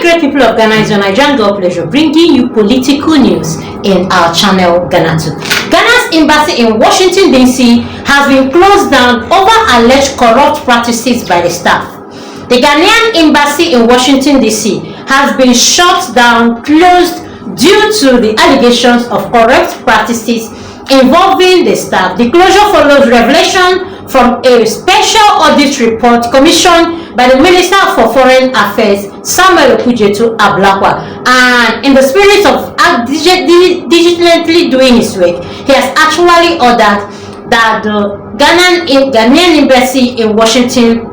great people of Ghana, it's your Nigerian girl pleasure bringing you political news in our channel Ghanatube. Ghana's embassy in Washington DC has been closed down over alleged corrupt practices by the staff. The Ghanaian embassy in Washington DC has been shut down, closed due to the allegations of corrupt practices involving the staff. The closure follows revelation from a special audit report commissioned by the Minister for Foreign Affairs, Samuel Okudzeto Ablakwa, and in the spirit of diligently doing his work, he has actually ordered that the Ghanaian embassy in Washington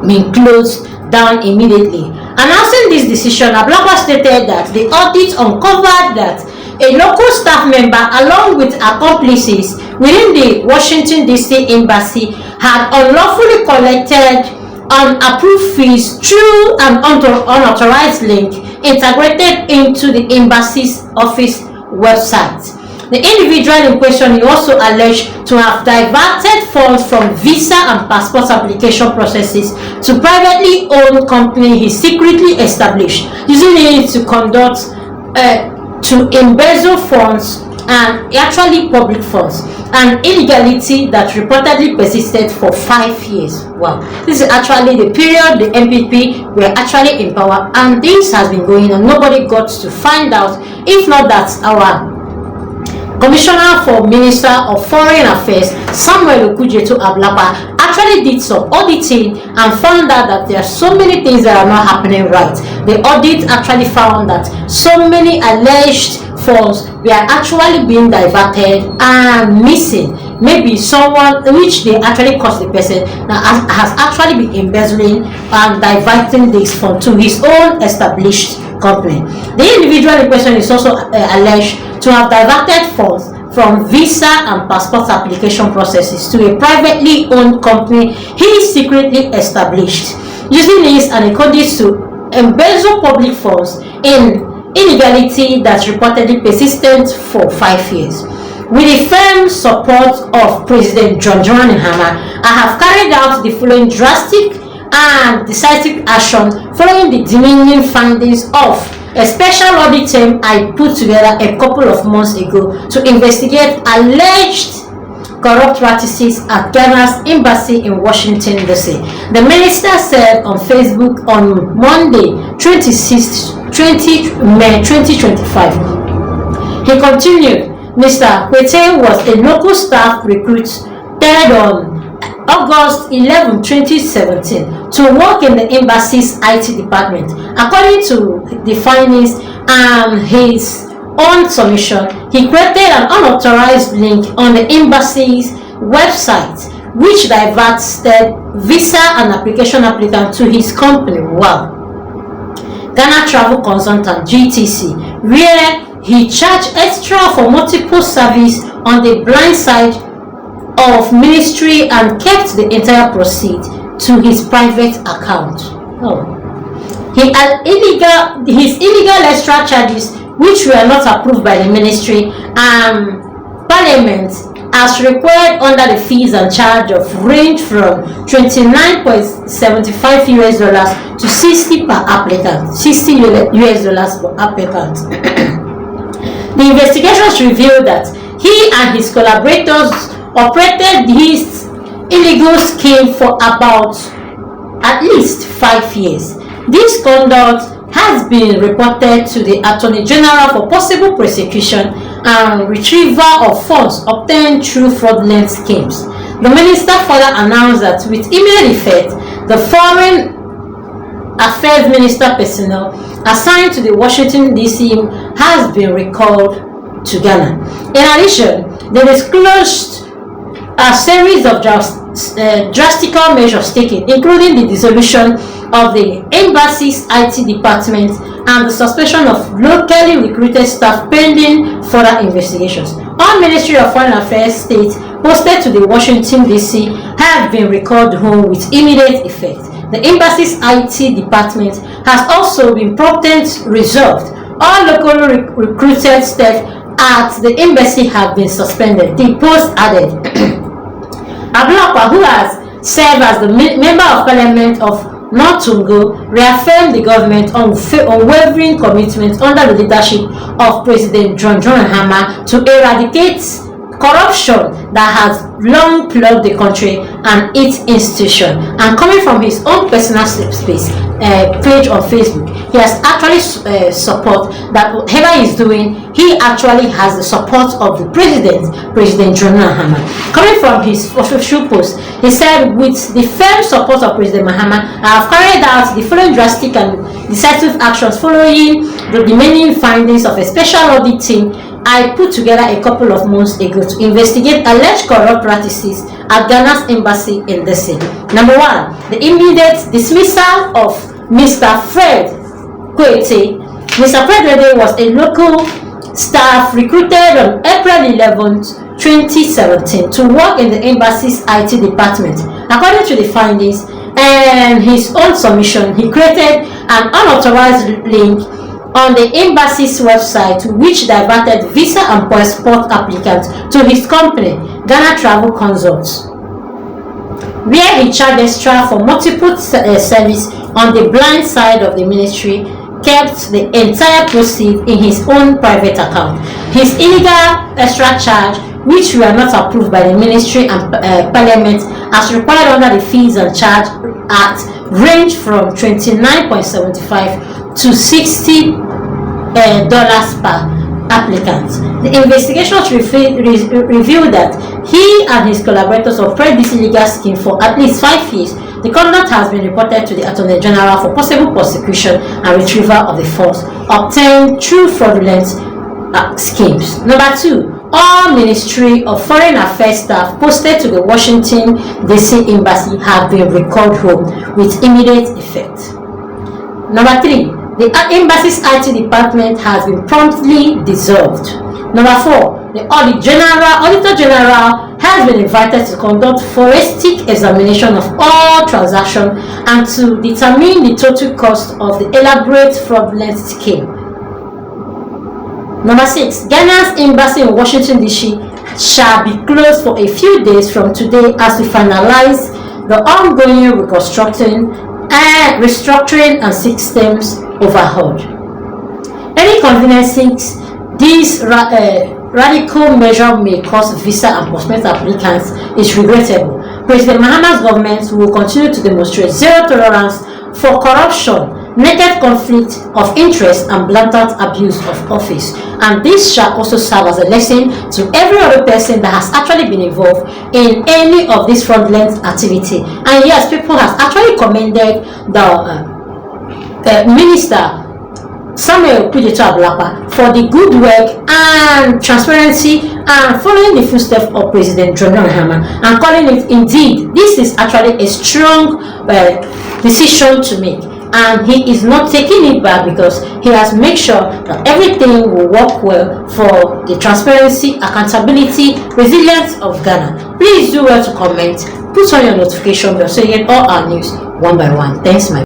be closed down immediately. Announcing this decision, Ablakwa stated that the audit uncovered that a local staff member along with accomplices within the Washington DC embassy had unlawfully collected unapproved fees through an unauthorized link integrated into the embassy's office website. The individual in question is also alleged to have diverted funds from visa and passport application processes to privately owned company he secretly established, using it to conduct to embezzle funds and actually public funds, an illegality that reportedly persisted for 5 years. Wow, this is actually the period the MPP were actually in power, and this has been going on. Nobody got to find out, if not that our Commissioner for Minister of Foreign Affairs, Samuel Okudzeto Ablakwa, actually did some auditing and found out that there are so many things that are not happening right. The audit actually found that so many alleged funds were actually being diverted and missing. Maybe someone which they actually caused the person that has actually been embezzling and diverting this fund to his own established company. The individual in question is also alleged to have diverted funds from visa and passport application processes to a privately owned company he secretly established, using this and according to embezzle public funds in illegality that reportedly persisted for 5 years. With the firm support of President John Mahama, I have carried out the following drastic and decisive action following the demeaning findings of a special audit team I put together a couple of months ago to investigate alleged corrupt practices at Ghana's embassy in Washington DC. The minister said on Facebook on Monday, 20 May 2025. He continued, Mr. Kwete was a local staff recruit on August 11, 2017 to work in the embassy's IT department. According to the findings and his own submission, he created an unauthorized link on the embassy's website which diverts the visa and application applicant to his company, Ghana Travel Consultant GTC, where he charged extra for multiple service on the blind side of ministry and kept the entire proceed to his private account. His illegal extra charges, which were not approved by the ministry and parliament as required under the fees and charge of range from $29.75 US to 60 per applicant, $60 US per applicant. The investigations revealed that he and his collaborators operated his illegal scheme for about at least 5 years. This conduct has been reported to the Attorney General for possible prosecution and retrieval of funds obtained through fraudulent schemes. The minister further announced that with immediate effect, the Foreign Affairs Minister personnel assigned to the Washington DC has been recalled to Ghana. In addition, they disclosed a series of drastic measures taken, including the dissolution of the embassy's IT department and the suspension of locally recruited staff pending further investigations. All Ministry of Foreign Affairs states posted to the Washington DC have been recalled home with immediate effect. The embassy's IT department has also been promptly resolved. All locally recruited staff at the embassy have been suspended. The post added. Ablakwa, who has served as the member of parliament of not Tungo, reaffirmed the government unwavering commitment under the leadership of President John Mahama to eradicate corruption that has long plagued the country and its institution. And coming from his own personal space page on Facebook, he has actually support that whatever he's doing, he actually has the support of the President John Mahama. Coming from his official post, he said, with the firm support of President Mahama, I have carried out the following drastic and decisive actions following the remaining findings of a special audit team I put together a couple of months ago to investigate alleged corrupt practices at Ghana's embassy in DC. Number 1, the immediate dismissal of Mr. Fred Kwete. Mr. Fred Kwete was a local staff recruited on April 11th, 2017 to work in the embassy's IT department. According to the findings and his own submission, he created an unauthorized link on the embassy's website which diverted visa and passport applicants to his company, Ghana Travel Consults, where he charged extra for multiple service on the blind side of the ministry, kept the entire proceeds in his own private account. His illegal extra charge, which were not approved by the ministry and parliament as required under the Fees and Charge Act, range from $29.75 to $60 per applicant. The investigations revealed that he and his collaborators operated this illegal scheme for at least 5 years. The conduct has been reported to the Attorney General for possible prosecution and retrieval of the funds obtained through fraudulent schemes. Number 2, all Ministry of Foreign Affairs staff posted to the Washington DC embassy have been recalled home with immediate effect. Number 3, the embassy's IT department has been promptly dissolved. Number 4, the Auditor General has been invited to conduct forensic examination of all transactions and to determine the total cost of the elaborate fraudulent scheme. Number 6, Ghana's embassy in Washington DC shall be closed for a few days from today as we finalize the ongoing restructuring and systems overhaul. Any convenience thinks this radical measure may cause visa and passport applicants is regrettable. President Mahama's government will continue to demonstrate zero tolerance for corruption, naked conflict of interest and blatant abuse of office, and this shall also serve as a lesson to every other person that has actually been involved in any of this fraudulent activity. And yes, people have actually commended the Minister Okudzeto Ablakwa for the good work and transparency and following the footsteps of President John Mahama, and calling it indeed this is actually a strong decision to make, and he is not taking it back because he has made sure that everything will work well for the transparency, accountability, resilience of Ghana. Please do well to comment, put on your notification bell so you get all our news one by one. Thanks, my